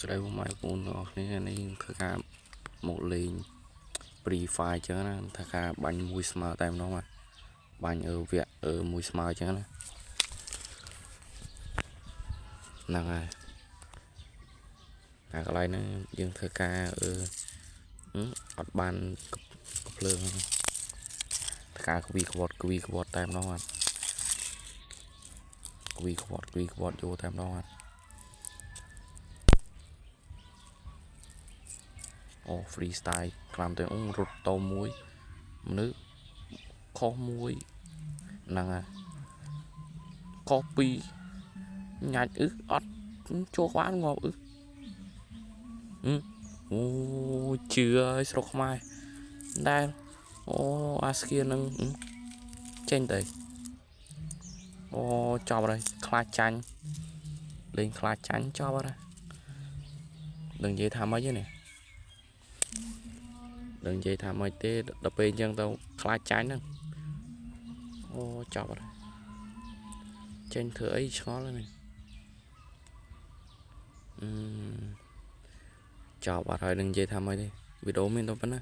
ស្ដីមកពូនអស់គ្នានេះធ្វើការមកលេង Free Fire ចឹងណាថាការបាញ់មួយស្មើតែម្ដងបាទបាញ់វគ្គមួយស្មើចឹងណាហ្នឹងហើយតែកន្លែងហ្នឹងយើងធ្វើការអត់បានកំភ្លើងធ្វើការគវីក្បត់តែម្ដងបាទគវីក្បត់យកតែម្ដងបាទអូ freestyle ខ្លាំងទៅរត់តមួយមនុស្សខុសមួយហ្នឹងហើយខុសពីរញ៉ាច់អត់ចូលក្បាលងាប់អូជឿឲ្យស្រុកខ្មែរដែលអូអាស្គីនឹងចេញទៅអូចប់ហើយខ្លាចចាញ់លេងខ្លាចចាញ់ចប់ហើយដឹងនិយាយថាម៉េចទេនេះដឹងនិយាយថាម៉េចទេដល់ពេលអញ្ចឹងទៅខ្លាចចាញ់ហ្នឹងអូចប់ហើយចេញធ្វើអីឆ្ងល់ហ្នឹងចប់អត់ហើយនឹងនិយាយថាម៉េចទេវីដេអូមានតែប៉ុណ្ណា